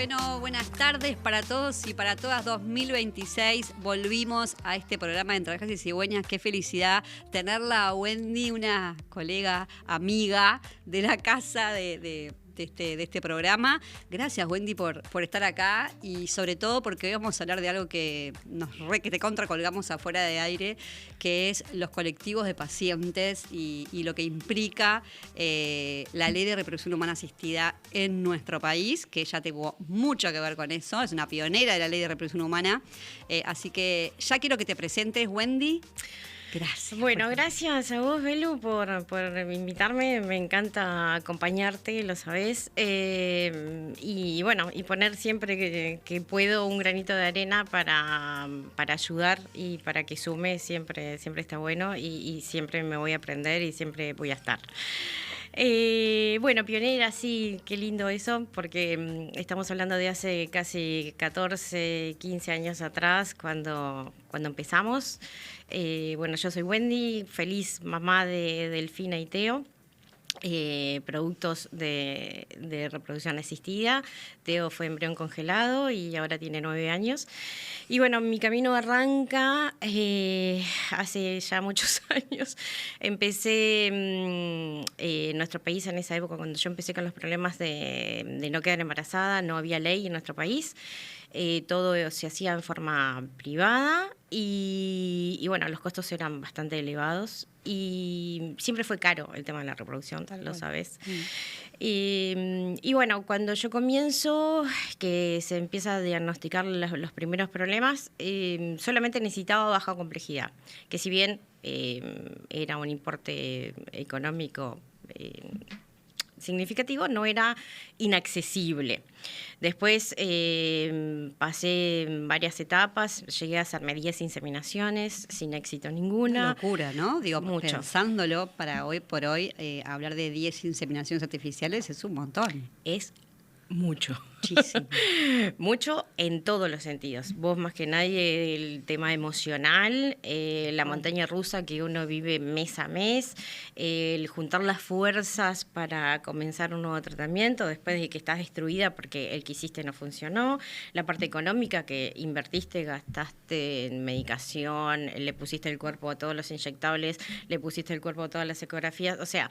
Bueno, buenas tardes para todos y para todas. 2026 volvimos a este programa de Entre Rejas y Cigüeñas. Qué felicidad tenerla a Wendy, una colega, amiga de la casa de este programa. Gracias, Wendy, por estar acá y sobre todo porque hoy vamos a hablar de algo que que te contracolgamos afuera de aire, que es los colectivos de pacientes y lo que implica la ley de reproducción humana asistida en nuestro país, que ella tuvo mucho que ver con eso, es una pionera de la ley de reproducción humana. Así que ya quiero que te presentes, Wendy. Gracias. Bueno, gracias a vos, Belu, por invitarme. Me encanta acompañarte, lo sabés. Y bueno, y poner siempre que puedo un granito de arena para ayudar y para que sume, siempre está bueno y siempre me voy a aprender y siempre voy a estar. Bueno, pionera, sí, qué lindo eso, porque estamos hablando de hace casi 14, 15 años atrás, cuando empezamos. Bueno, yo soy Wendy, feliz mamá de Delfina y Teo. Productos de reproducción asistida. Teo fue embrión congelado y ahora tiene 9 años. Y bueno, mi camino arranca hace ya muchos años. Empecé en nuestro país en esa época, cuando yo empecé con los problemas de no quedar embarazada, no había ley en nuestro país. Todo se hacía en forma privada y bueno, los costos eran bastante elevados y siempre fue caro el tema de la reproducción, lo sabes. Y bueno, cuando yo comienzo, que se empieza a diagnosticar los primeros problemas, solamente necesitaba baja complejidad, que si bien era un importe económico significativo, no era inaccesible. Después pasé varias etapas, llegué a hacerme 10 inseminaciones sin éxito ninguna. Una locura, ¿no? Digo, mucho. Pensándolo para hoy por hoy, hablar de 10 inseminaciones artificiales es un montón. Es mucho. Muchísimo. Mucho en todos los sentidos. Vos más que nadie, el tema emocional, la montaña rusa que uno vive mes a mes, el juntar las fuerzas para comenzar un nuevo tratamiento después de que estás destruida porque el que hiciste no funcionó, la parte económica que invertiste, gastaste en medicación, le pusiste el cuerpo a todos los inyectables, le pusiste el cuerpo a todas las ecografías, o sea,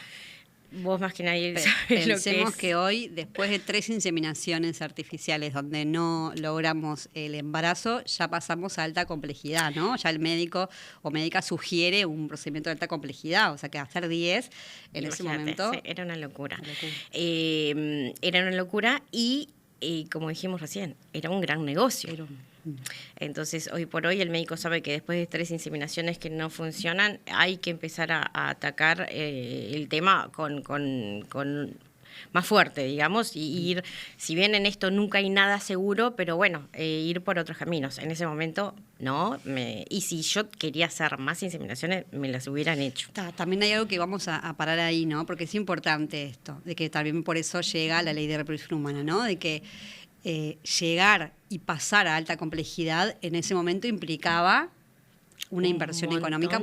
vos más que nadie sabés lo que es. Pensemos que hoy, después de 3 inseminaciones artificiales donde no logramos el embarazo, ya pasamos a alta complejidad, ¿no? Ya el médico o médica sugiere un procedimiento de alta complejidad, o sea que hacer 10 en ese momento... Sí, era una locura. Era una locura y, como dijimos recién, era un gran negocio. Entonces, hoy por hoy el médico sabe que después de 3 inseminaciones que no funcionan, hay que empezar a atacar el tema con más fuerte, digamos, y ir, si bien en esto nunca hay nada seguro, pero bueno, ir por otros caminos. En ese momento, no, y si yo quería hacer más inseminaciones, me las hubieran hecho. También hay algo que vamos a parar ahí, ¿no? Porque es importante esto, de que también por eso llega la ley de reproducción humana, ¿no? De que llegar y pasar a alta complejidad en ese momento implicaba una inversión económica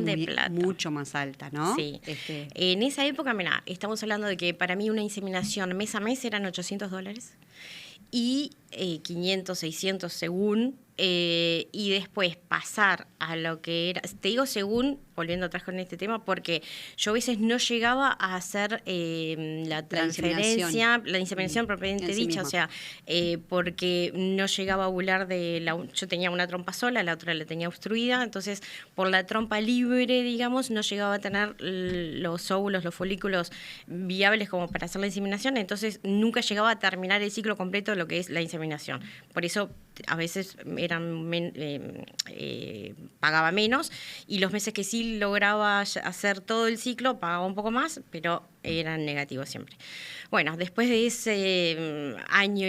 mucho más alta, ¿no? Sí. En esa época, mira, estamos hablando de que para mí una inseminación mes a mes eran $800 y 500, 600 según, y después pasar a lo que era, te digo según, volviendo atrás con este tema, porque yo a veces no llegaba a hacer la transferencia, la inseminación propiamente dicha, o sea, porque no llegaba a ovular yo tenía una trompa sola, la otra la tenía obstruida, entonces por la trompa libre, digamos, no llegaba a tener los óvulos, los folículos viables como para hacer la inseminación, entonces nunca llegaba a terminar el ciclo completo de lo que es la inseminación. Por eso a veces pagaba menos y los meses que sí lograba hacer todo el ciclo pagaba un poco más, pero eran negativos siempre. Bueno, después de ese año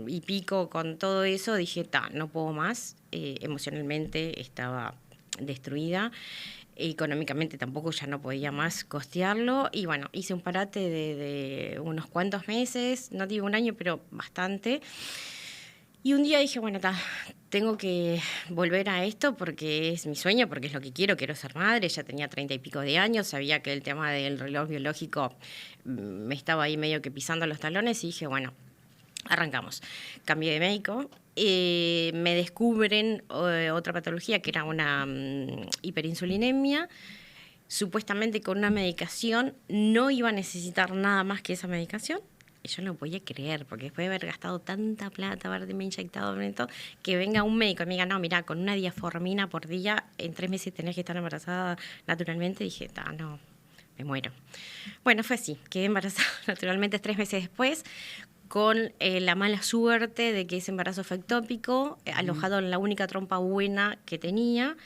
y pico con todo eso, dije, no puedo más. Emocionalmente estaba destruida. Económicamente tampoco ya no podía más costearlo y bueno, hice un parate de unos cuantos meses, no digo un año, pero bastante. Y un día dije, bueno, tengo que volver a esto porque es mi sueño, porque es lo que quiero ser madre. Ya tenía 30 y pico de años, sabía que el tema del reloj biológico me estaba ahí medio que pisando los talones y dije, bueno, Arrancamos. Cambié de médico. Me descubren otra patología que era una hiperinsulinemia. Supuestamente con una medicación no iba a necesitar nada más que esa medicación. Y yo no lo podía creer, porque después de haber gastado tanta plata, haberme inyectado, que venga un médico y me diga, no, mira, con una diaformina por día, en 3 meses tenés que estar embarazada naturalmente. Dije, no, me muero. Bueno, fue así, quedé embarazada naturalmente 3 meses después, con la mala suerte de que ese embarazo fue ectópico, alojado en la única trompa buena que tenía.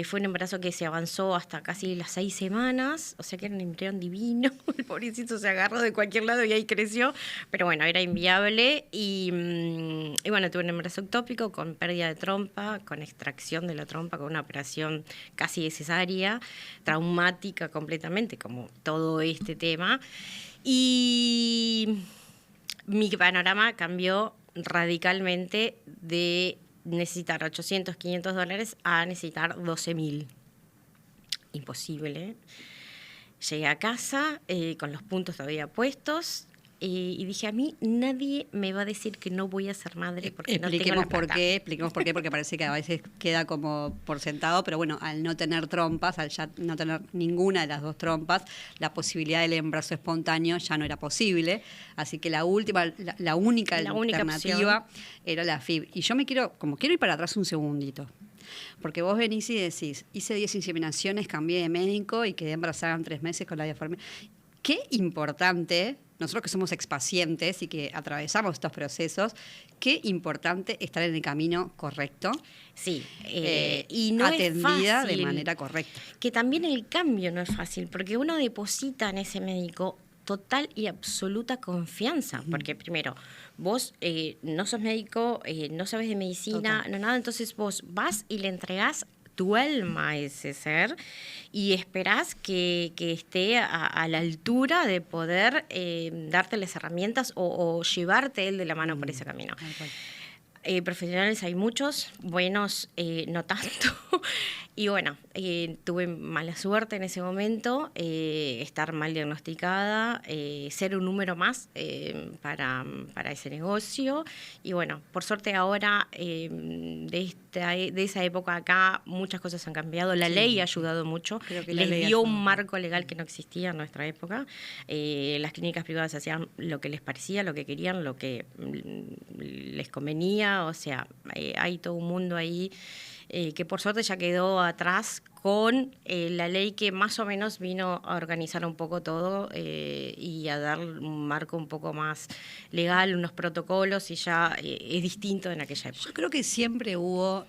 Fue un embarazo que se avanzó hasta casi las 6 semanas, o sea que era un embrión divino. El pobrecito se agarró de cualquier lado y ahí creció, pero bueno, era inviable. Y bueno, tuve un embarazo ectópico con pérdida de trompa, con extracción de la trompa, con una operación casi cesárea, traumática completamente, como todo este tema. Y mi panorama cambió radicalmente de necesitar $800, $500 a necesitar 12.000. Imposible. Llegué a casa con los puntos todavía puestos y dije, a mí nadie me va a decir que no voy a ser madre porque no tengo la plata. Expliquemos por qué, porque parece que a veces queda como por sentado, pero bueno, al no tener trompas, al ya no tener ninguna de las 2 trompas, la posibilidad del embarazo espontáneo ya no era posible, así que la única alternativa era la FIV. Y yo quiero ir para atrás un segundito. Porque vos venís y decís, hice 10 inseminaciones, cambié de médico y quedé embarazada en 3 meses con la diaformina. Qué importante, nosotros que somos expacientes y que atravesamos estos procesos, qué importante estar en el camino correcto. Sí, y no atendida es fácil, de manera correcta. Que también el cambio no es fácil, porque uno deposita en ese médico total y absoluta confianza, porque primero, vos no sos médico, no sabes de medicina, no nada, entonces vos vas y le entregás tu alma a ese ser y esperás que esté a la altura de poder darte las herramientas o llevarte él de la mano por ese camino. Profesionales hay muchos, buenos no tanto. Y bueno, tuve mala suerte en ese momento, estar mal diagnosticada, ser un número más para ese negocio. Y bueno, por suerte ahora, de esa época acá, muchas cosas han cambiado. La ley ha ayudado mucho. Les dio un marco legal que no existía en nuestra época. Las clínicas privadas hacían lo que les parecía, lo que querían, lo que les convenía. O sea, hay todo un mundo ahí que por suerte ya quedó atrás con la ley que más o menos vino a organizar un poco todo y a dar un marco un poco más legal, unos protocolos, y ya es distinto en aquella época. Yo creo que siempre hubo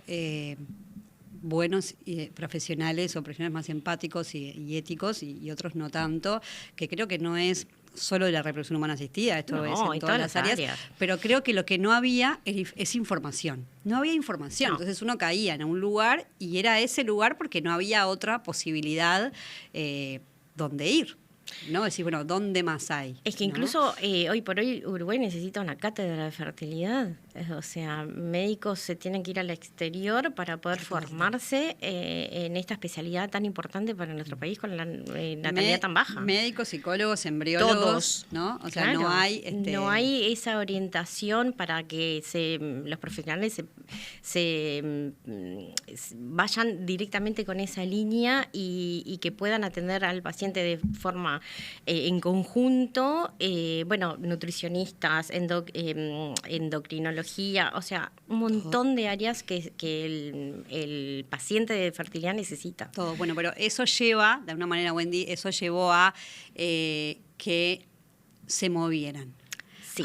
buenos profesionales o profesionales más empáticos y éticos y otros no tanto, que creo que no es solo de la reproducción humana asistida, esto es en todas las áreas, pero creo que lo que no había es información. No había información, entonces uno caía en un lugar y era ese lugar porque no había otra posibilidad donde ir. ¿No? Decir, bueno, ¿dónde más hay? Es que incluso hoy por hoy Uruguay necesita una cátedra de fertilidad. O sea, médicos se tienen que ir al exterior para poder formarse en esta especialidad tan importante para nuestro país con la natalidad tan baja. Médicos, psicólogos, embriólogos, todos, ¿no? O sea, no hay esa orientación para que los profesionales se vayan directamente con esa línea y que puedan atender al paciente de forma en conjunto, bueno, nutricionistas, endocrinología, o sea, un montón de áreas que el paciente de fertilidad necesita. Todo, bueno, pero eso lleva, de alguna manera, Wendy, eso llevó a que se movieran. Sí.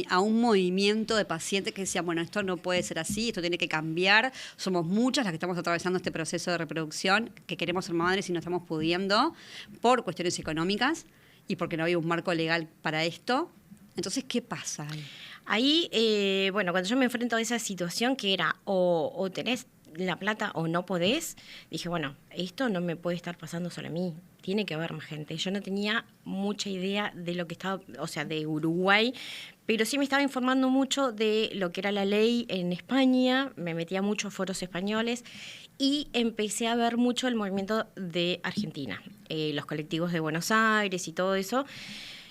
A un movimiento de pacientes que decían, bueno, esto no puede ser así, esto tiene que cambiar, somos muchas las que estamos atravesando este proceso de reproducción, que queremos ser madres y no estamos pudiendo por cuestiones económicas y porque no había un marco legal para esto. Entonces, ¿qué pasa ahí? Ahí, bueno, cuando yo me enfrento a esa situación que era o tenés la plata o no podés, dije, bueno, esto no me puede estar pasando solo a mí, tiene que haber más gente. Yo no tenía mucha idea de lo que estaba, o sea, de Uruguay, pero sí me estaba informando mucho de lo que era la ley en España, me metía mucho a foros españoles y empecé a ver mucho el movimiento de Argentina, los colectivos de Buenos Aires y todo eso.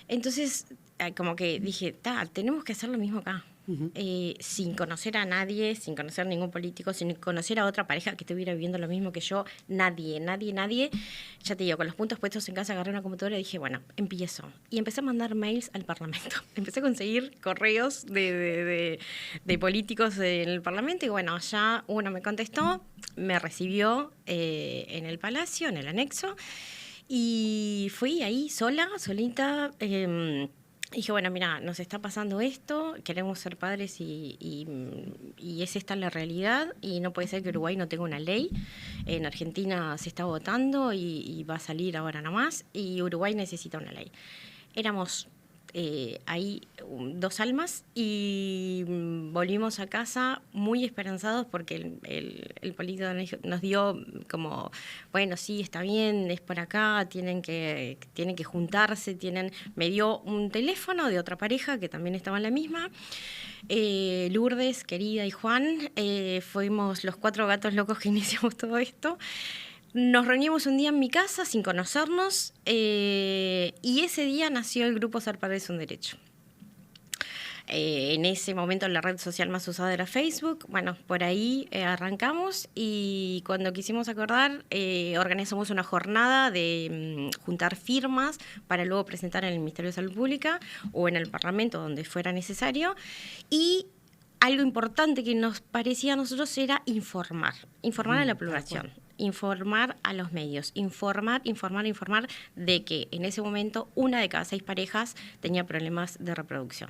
Entonces como que dije, tenemos que hacer lo mismo acá. Ujú. Sin conocer a nadie, sin conocer a ningún político, sin conocer a otra pareja que estuviera viviendo lo mismo que yo, nadie. Ya te digo, con los puntos puestos en casa agarré una computadora y dije, bueno, empiezo. Y empecé a mandar mails al Parlamento. Empecé a conseguir correos de políticos en el Parlamento y bueno, ya uno me contestó, me recibió en el Palacio, en el anexo, y fui ahí solita. Dije, bueno, mira, nos está pasando esto, queremos ser padres y es esta la realidad y no puede ser que Uruguay no tenga una ley. En Argentina se está votando y va a salir ahora nomás y Uruguay necesita una ley. Éramos ahí 2 almas y volvimos a casa muy esperanzados porque el político nos dio como, bueno, sí, está bien, es por acá, tienen que juntarse, me dio un teléfono de otra pareja que también estaba en la misma. Lourdes, querida, y Juan, fuimos los 4 gatos locos que iniciamos todo esto. Nos reunimos un día en mi casa sin conocernos y ese día nació el grupo Ser Padre es un Derecho. En ese momento la red social más usada era Facebook. Bueno, por ahí arrancamos y cuando quisimos acordar organizamos una jornada de juntar firmas para luego presentar en el Ministerio de Salud Pública o en el Parlamento donde fuera necesario. Y algo importante que nos parecía a nosotros era informar a la población. Informar a los medios, informar de que en ese momento 1 de cada 6 parejas tenía problemas de reproducción,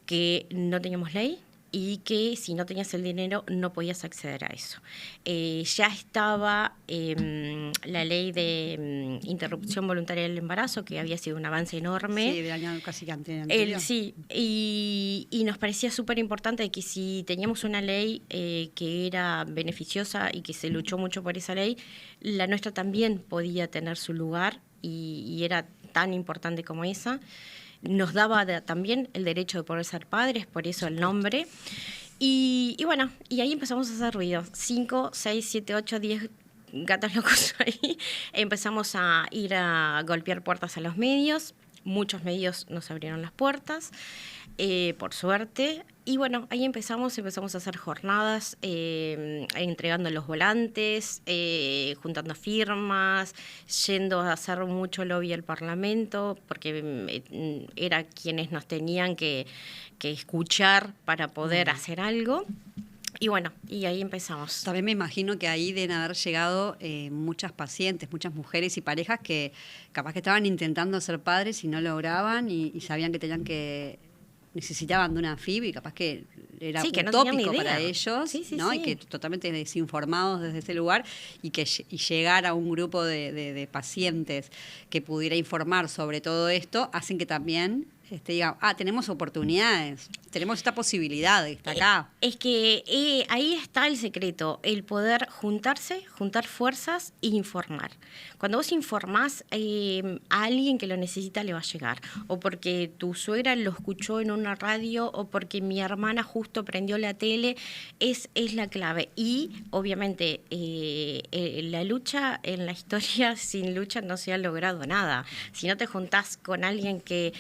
que no teníamos ley y que si no tenías el dinero no podías acceder a eso. Ya estaba la ley de interrupción voluntaria del embarazo, que había sido un avance enorme. Sí, del año casi que anterior. Sí, y nos parecía súper importante que si teníamos una ley que era beneficiosa y que se luchó mucho por esa ley, la nuestra también podía tener su lugar y era tan importante como esa. Nos daba también el derecho de poder ser padres, por eso el nombre. Y bueno, y ahí empezamos a hacer ruido. 5, 6, 7, 8, 10 gatos locos ahí. Empezamos a ir a golpear puertas a los medios. Muchos medios nos abrieron las puertas, por suerte. Y bueno, ahí empezamos a hacer jornadas, entregando los volantes, juntando firmas, yendo a hacer mucho lobby al Parlamento, porque era quienes nos tenían que escuchar para poder hacer algo. Y bueno, y ahí empezamos. También me imagino que ahí deben haber llegado muchas pacientes, muchas mujeres y parejas que capaz que estaban intentando ser padres y no lograban y sabían que necesitaban de una FIV y capaz que era sí, que utópico no para ellos, sí, ¿no? Sí. Y que totalmente desinformados desde ese lugar y llegar a un grupo de pacientes que pudiera informar sobre todo esto, hacen que también digan, tenemos oportunidades, tenemos esta posibilidad, está acá. Es que ahí está el secreto, el poder juntarse, juntar fuerzas e informar. Cuando vos informás, a alguien que lo necesita le va a llegar. O porque tu suegra lo escuchó en una radio, o porque mi hermana justo prendió la tele, es la clave. Y obviamente la lucha en la historia, sin lucha no se ha logrado nada. Si no te juntás con alguien que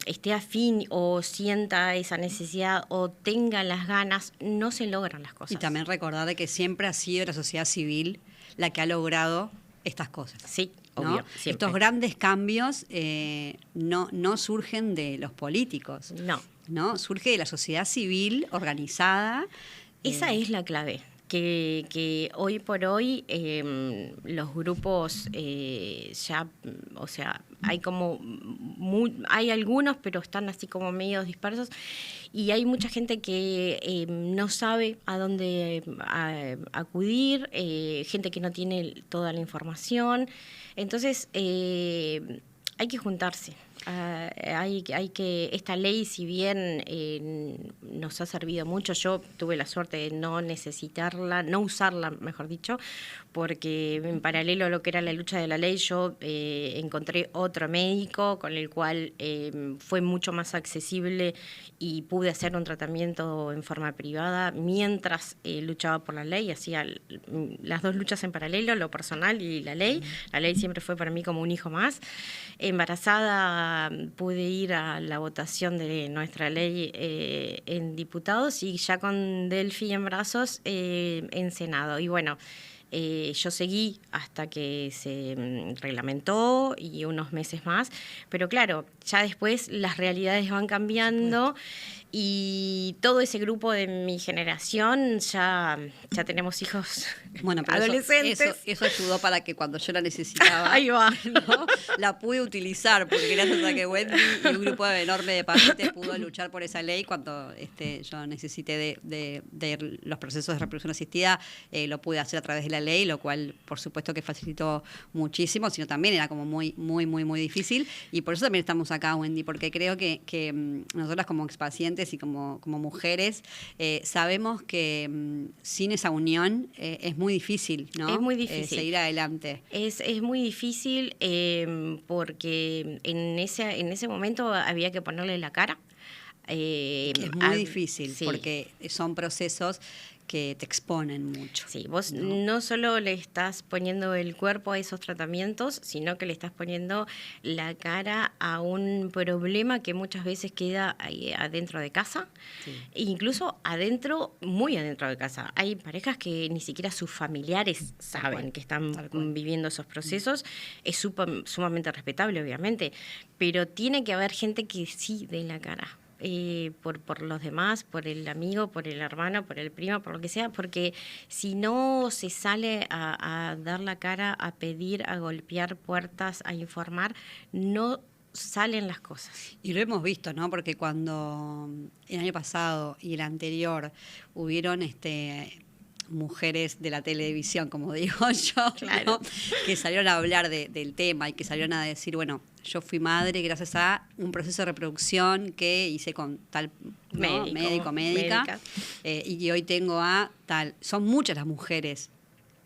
esté afín o sienta esa necesidad o tenga las ganas, no se logran las cosas. Y también recordar de que siempre ha sido la sociedad civil la que ha logrado estas cosas. Sí, ¿no? obvio, siempre. Estos grandes cambios no surgen de los políticos. No, surge de la sociedad civil organizada. Esa es la clave. Que hoy por hoy los grupos ya, o sea, hay como hay algunos, pero están así como medio dispersos y hay mucha gente que no sabe a dónde acudir, gente que no tiene toda la información, entonces hay que juntarse. Esta ley, si bien nos ha servido mucho, yo tuve la suerte de no necesitarla, no usarla, mejor dicho, porque en paralelo a lo que era la lucha de la ley, yo encontré otro médico con el cual fue mucho más accesible y pude hacer un tratamiento en forma privada mientras luchaba por la ley, hacía las 2 luchas en paralelo, lo personal y la ley. La ley siempre fue para mí como un hijo más. Embarazada ya pude ir a la votación de nuestra ley en diputados y ya con Delphi en brazos en Senado. Y bueno, yo seguí hasta que se reglamentó y unos meses más, pero claro, ya después las realidades van cambiando y todo ese grupo de mi generación ya tenemos hijos adolescentes. Eso ayudó para que cuando yo la necesitaba, ahí va, ¿no? La pude utilizar, porque gracias a que Wendy y un grupo enorme de pacientes pudo luchar por esa ley cuando yo necesité de los procesos de reproducción asistida, lo pude hacer a través de la ley, lo cual por supuesto que facilitó muchísimo, sino también era como muy, muy, muy, muy difícil, y por eso también estamos acá, Wendy, porque creo que nosotras como expacientes y como mujeres sabemos que sin esa unión es muy difícil, ¿no? Es muy difícil. Seguir adelante. Es muy difícil porque en ese momento había que ponerle la cara. Es muy difícil, sí. Porque son procesos que te exponen mucho. Sí, vos no solo le estás poniendo el cuerpo a esos tratamientos, sino que le estás poniendo la cara a un problema que muchas veces queda ahí adentro de casa, sí. E incluso muy adentro de casa. Hay parejas que ni siquiera sus familiares saben que están viviendo esos procesos. Es sumamente respetable, obviamente, pero tiene que haber gente que sí dé la cara. Por los demás, por el amigo, por el hermano, por el primo, por lo que sea, porque si no se sale a dar la cara, a pedir, a golpear puertas, a informar, no salen las cosas. Y lo hemos visto, ¿no? Porque cuando el año pasado y el anterior hubieron mujeres de la televisión, como digo yo, claro. ¿no? Que salieron a hablar del tema y que salieron a decir, bueno, yo fui madre gracias a un proceso de reproducción que hice con tal médica. Y hoy tengo a tal. Son muchas las mujeres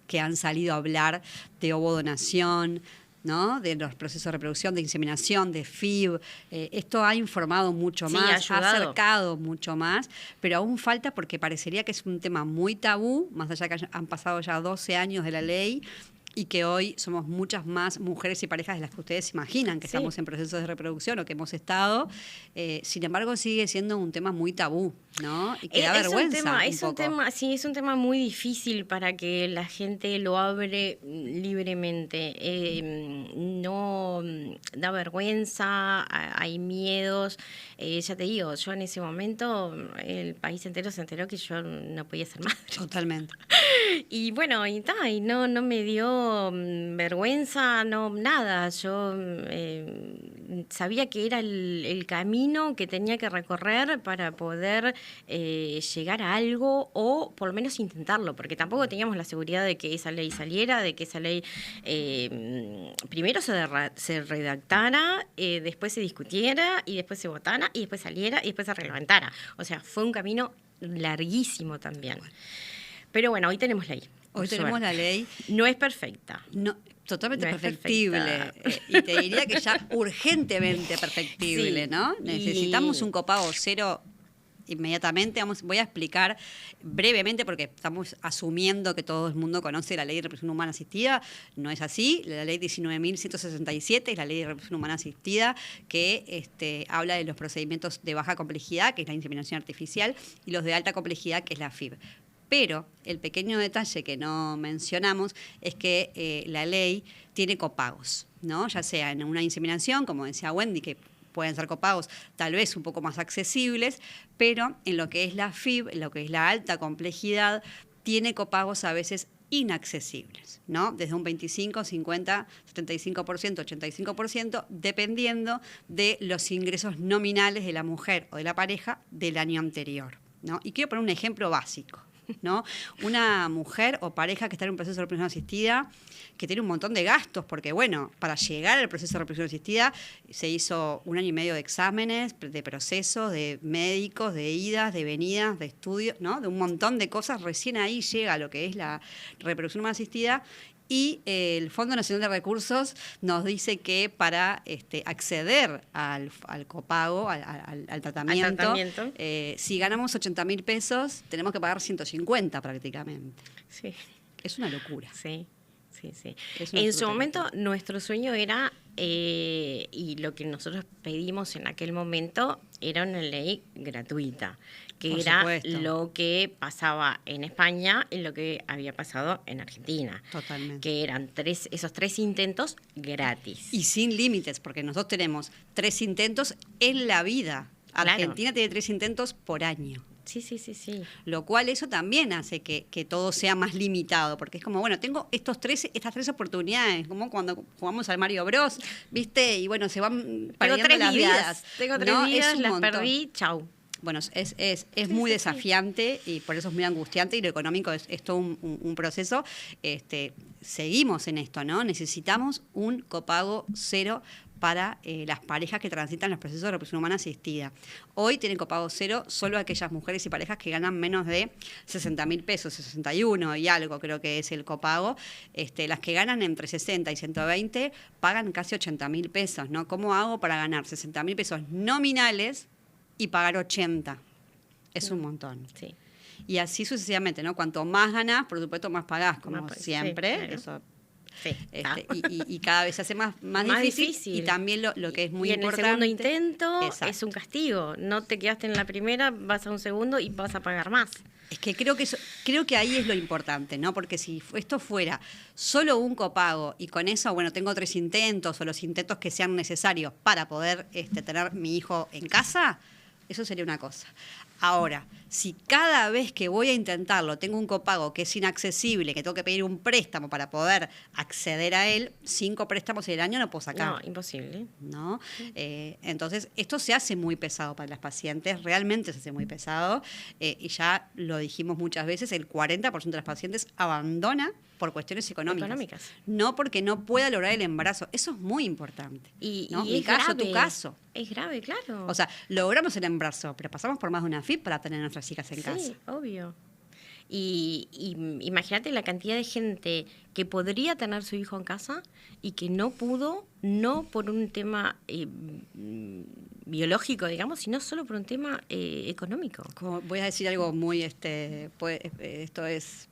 que han salido a hablar de ovodonación, ¿no? De los procesos de reproducción, de inseminación, de FIV. Esto ha informado mucho más, ha acercado mucho más, pero aún falta porque parecería que es un tema muy tabú, más allá que han pasado ya 12 años de la ley, y que hoy somos muchas más mujeres y parejas de las que ustedes imaginan que estamos en procesos de reproducción o que hemos estado. Sin embargo, sigue siendo un tema muy tabú, ¿no? Y que da vergüenza. Es un tema muy difícil para que la gente lo hable libremente. No da vergüenza, hay miedos. Ya te digo, yo en ese momento el país entero se enteró que yo no podía ser madre. Totalmente. Y bueno, y no me dio vergüenza, no nada. Yo sabía que era el camino que tenía que recorrer para poder llegar a algo o por lo menos intentarlo, porque tampoco teníamos la seguridad de que esa ley saliera, de que esa ley primero se redactara, después se discutiera y después se votara y después saliera y después se reglamentara. O sea, fue un camino larguísimo también. Pero bueno, hoy tenemos ley. Hoy tenemos la ley. No es perfecta. No, totalmente perfectible. Y te diría que ya urgentemente perfectible, sí. ¿no? Necesitamos un copago cero inmediatamente. Voy a explicar brevemente, porque estamos asumiendo que todo el mundo conoce la Ley de Reproducción Humana Asistida. No es así. La Ley 19.167 es la Ley de Reproducción Humana Asistida, que habla de los procedimientos de baja complejidad, que es la inseminación artificial, y los de alta complejidad, que es la FIV. Pero el pequeño detalle que no mencionamos es que la ley tiene copagos, ¿no? Ya sea en una inseminación, como decía Wendy, que pueden ser copagos tal vez un poco más accesibles, pero en lo que es la FIV, en lo que es la alta complejidad, tiene copagos a veces inaccesibles, ¿no? Desde un 25, 50, 75%, 85%, dependiendo de los ingresos nominales de la mujer o de la pareja del año anterior, ¿no? Y quiero poner un ejemplo básico, ¿no? Una mujer o pareja que está en un proceso de reproducción asistida, que tiene un montón de gastos, porque bueno, para llegar al proceso de reproducción asistida se hizo 1 año y medio de exámenes, de procesos, de médicos, de idas, de venidas, de estudios, ¿no? De un montón de cosas. Recién ahí llega lo que es la reproducción humana asistida. Y el Fondo Nacional de Recursos nos dice que para acceder al copago, al tratamiento, si ganamos 80.000 pesos, tenemos que pagar 150 prácticamente. Sí. Es una locura. Sí. sí, sí. Es En su absolutamente. momento, nuestro sueño era, y lo que nosotros pedimos en aquel momento, era una ley gratuita, que Por era supuesto. lo que pasaba en España y lo que había pasado en Argentina. Totalmente. Que eran esos 3 intentos gratis. Y sin límites, porque nosotros tenemos 3 intentos en la vida. Claro. Argentina tiene 3 intentos por año. Sí, sí, sí, sí. Lo cual eso también hace que todo sea más limitado, porque es como, bueno, tengo estas 3 oportunidades, como cuando jugamos al Mario Bros, ¿viste? Y bueno, se van Tengo perdiendo 3 las vidas. Tengo 3 ¿no? Es vidas, un las montón. perdí, chau. Bueno, es Sí, muy sí, desafiante y por eso es muy angustiante, y lo económico es todo un proceso. Seguimos en esto, ¿no? Necesitamos un copago cero para las parejas que transitan los procesos de reproducción humana asistida. Hoy tienen copago cero solo aquellas mujeres y parejas que ganan menos de 60.000 pesos, 61 y algo creo que es el copago. Las que ganan entre 60 y 120 pagan casi 80.000 pesos, ¿no? ¿Cómo hago para ganar 60.000 pesos nominales y pagar 80? Es un montón. Sí. Y así sucesivamente, ¿no? Cuanto más ganás, por supuesto, más pagás, como Más pagás, siempre. sí, claro. Eso, Sí. y cada vez se hace más difícil. Y también lo que es muy y en importante. el segundo intento Exacto. es un castigo. No te quedaste en la primera, vas a un segundo y vas a pagar más. Es que creo que ahí es lo importante, ¿no? Porque si esto fuera solo un copago y con eso, bueno, tengo 3 intentos o los intentos que sean necesarios para poder tener mi hijo en casa, eso sería una cosa. Ahora, si cada vez que voy a intentarlo tengo un copago que es inaccesible, que tengo que pedir un préstamo para poder acceder a él, 5 préstamos en el año no puedo sacar. No, imposible. ¿No? Entonces, esto se hace muy pesado para las pacientes, realmente se hace muy pesado, y ya lo dijimos muchas veces, el 40% de las pacientes abandona por cuestiones económicas. No porque no pueda lograr el embarazo. Eso es muy importante. ¿no? Mi caso, tu caso. Es grave, claro. O sea, logramos el embarazo, pero pasamos por más de una FIP para tener a nuestras hijas en casa. Sí, obvio. Y imagínate la cantidad de gente que podría tener su hijo en casa y que no pudo, no por un tema biológico, digamos, sino solo por un tema económico. Voy a decir algo muy, esto es...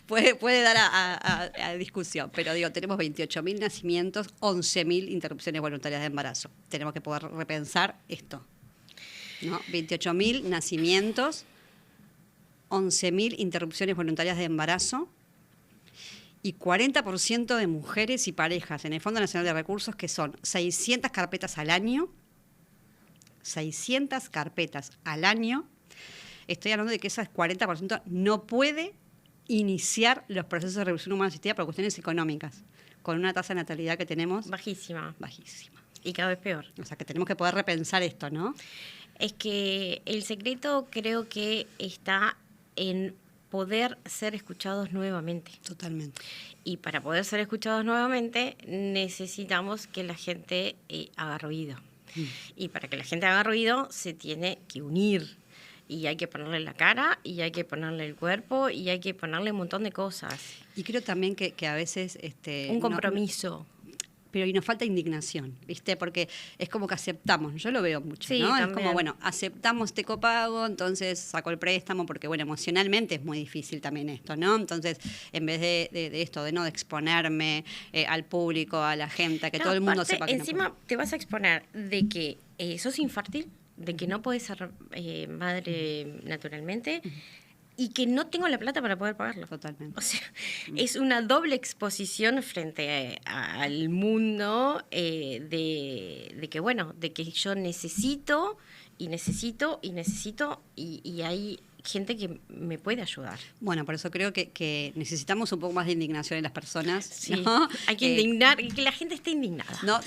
puede dar a discusión, pero digo, tenemos 28.000 nacimientos, 11.000 interrupciones voluntarias de embarazo. Tenemos que poder repensar esto, ¿no? 28.000 nacimientos, 11.000 interrupciones voluntarias de embarazo y 40% de mujeres y parejas en el Fondo Nacional de Recursos, que son 600 carpetas al año. 600 carpetas al año. Estoy hablando de que ese 40% no puede iniciar los procesos de reproducción humana asistida por cuestiones económicas, con una tasa de natalidad que tenemos bajísima. Y cada vez peor. O sea, que tenemos que poder repensar esto, ¿no? Es que el secreto creo que está en poder ser escuchados nuevamente. Totalmente. Y para poder ser escuchados nuevamente necesitamos que la gente haga ruido. Y para que la gente haga ruido se tiene que unir. Y hay que ponerle la cara, y hay que ponerle el cuerpo, y hay que ponerle un montón de cosas. Y creo también que a veces... un compromiso. Pero y nos falta indignación, ¿viste? Porque es como que aceptamos, yo lo veo mucho, sí, ¿no? También. Es como, bueno, aceptamos este copago, entonces saco el préstamo, porque, bueno, emocionalmente es muy difícil también esto, ¿no? Entonces, en vez de esto, de exponerme al público, a la gente, a que todo el mundo sepa que encima no te vas a exponer de que sos infértil, de que no podés ser madre naturalmente, y que no tengo la plata para poder pagarlo. Totalmente. O sea, es una doble exposición frente al mundo de que, bueno, de que yo necesito y hay gente que me puede ayudar. Bueno, por eso creo que necesitamos un poco más de indignación en las personas. Sí, ¿no? hay que indignar y que la gente esté indignada. No,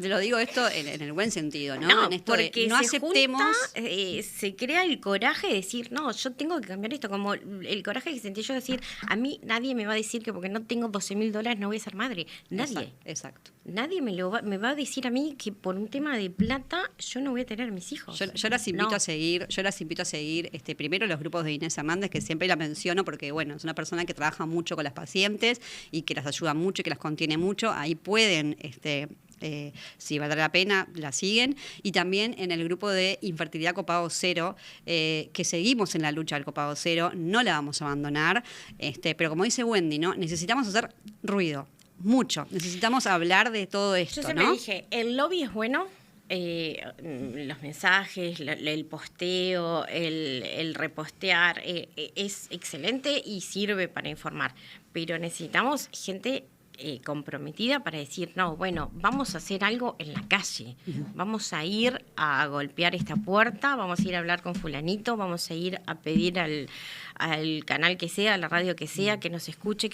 lo digo esto en el buen sentido, ¿no? No, en esto porque no aceptemos... se crea el coraje de decir, no, yo tengo que cambiar esto, como el coraje que sentí yo de decir, a mí nadie me va a decir que porque no tengo $12.000 no voy a ser madre. Nadie. Exacto. Nadie me va a decir a mí que por un tema de plata yo no voy a tener a mis hijos. Yo las invito a seguir, primero los grupos de Inés Hernández, que siempre la menciono porque, bueno, es una persona que trabaja mucho con las pacientes y que las ayuda mucho y que las contiene mucho. Ahí pueden si vale la pena, la siguen. Y también en el grupo de Infertilidad Copago Cero, que seguimos en la lucha del Copago Cero, no la vamos a abandonar. Pero como dice Wendy, ¿no? Necesitamos hacer ruido, mucho. Necesitamos hablar de todo esto, Yo siempre ¿no? dije, el lobby es bueno, los mensajes, el posteo, el repostear, es excelente y sirve para informar, pero necesitamos gente comprometida para decir, no, bueno, vamos a hacer algo en la calle, vamos a ir a golpear esta puerta, vamos a ir a hablar con fulanito, vamos a ir a pedir al canal que sea, a la radio que sea, que nos escuche,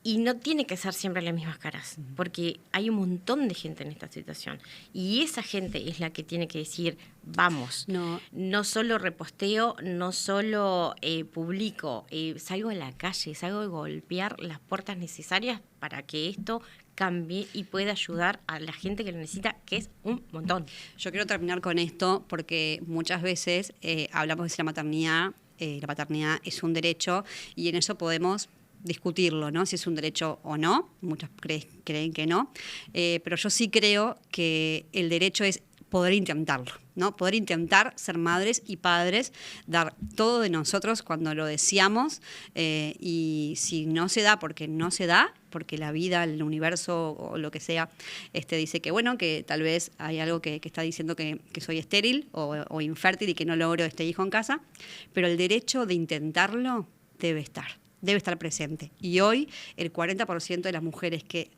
y no tiene que ser siempre las mismas caras, porque hay un montón de gente en esta situación. Y esa gente es la que tiene que decir, vamos, no solo reposteo, no solo publico, salgo a la calle, salgo a golpear las puertas necesarias para que esto cambie y pueda ayudar a la gente que lo necesita, que es un montón. Yo quiero terminar con esto porque muchas veces hablamos de si la maternidad es un derecho y en eso podemos discutirlo, ¿no? Si es un derecho o no. Muchos creen que no. Pero yo sí creo que el derecho es poder intentarlo, ¿no? Poder intentar ser madres y padres, dar todo de nosotros cuando lo deseamos, y si no se da porque no se da, porque la vida, el universo o lo que sea dice que bueno, que tal vez hay algo que está diciendo que soy estéril o infértil y que no logro este hijo en casa, pero el derecho de intentarlo debe estar presente. Y hoy el 40% de las mujeres que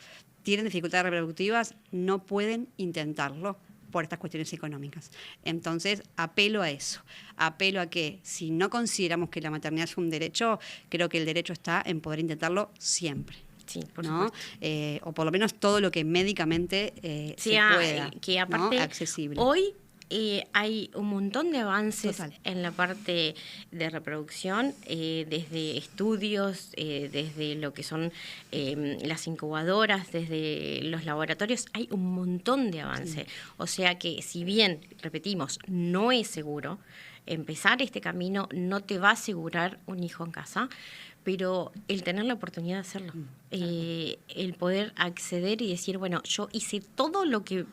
tienen dificultades reproductivas no pueden intentarlo por estas cuestiones económicas. Entonces, apelo a eso. Apelo a que si no consideramos que la maternidad es un derecho, creo que el derecho está en poder intentarlo siempre. Sí, por ¿no? supuesto. O por lo menos todo lo que médicamente se pueda, que aparte, ¿no? Accesible. Hoy hay un montón de avances Total. en la parte de reproducción, desde estudios, desde lo que son las incubadoras, desde los laboratorios, hay un montón de avance. Sí. O sea que si bien, repetimos, no es seguro, empezar este camino no te va a asegurar un hijo en casa, pero el tener la oportunidad de hacerlo, el poder acceder y decir, bueno, yo hice todo lo que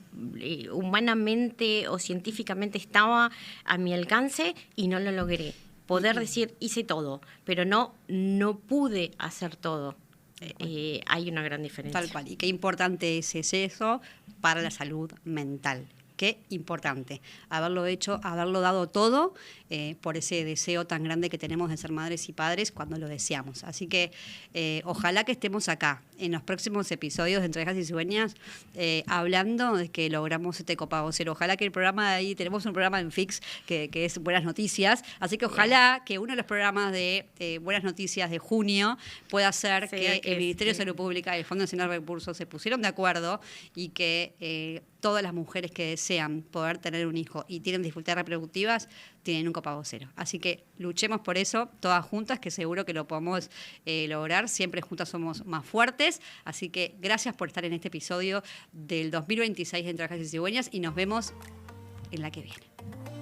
humanamente o científicamente estaba a mi alcance y no lo logré. Poder decir, hice todo, pero no pude hacer todo. Hay una gran diferencia. Tal cual. Y qué importante es eso para la salud mental. Qué importante haberlo hecho, haberlo dado todo por ese deseo tan grande que tenemos de ser madres y padres cuando lo deseamos. Así que ojalá que estemos acá en los próximos episodios de Entre Hijas y Cigüeñas hablando de que logramos este Copago Cero. Ojalá que el programa de ahí, tenemos un programa en Fix que es Buenas Noticias, así que ojalá que uno de los programas de Buenas Noticias de junio pueda ser que el Ministerio de Salud Pública y el Fondo Nacional de Recursos se pusieron de acuerdo y que todas las mujeres que desean poder tener un hijo y tienen dificultades reproductivas tienen un Copago Cero. Así que luchemos por eso, todas juntas, que seguro que lo podemos lograr. Siempre juntas somos más fuertes. Así que gracias por estar en este episodio del 2026 de Entre Hijas y Cigüeñas y nos vemos en la que viene.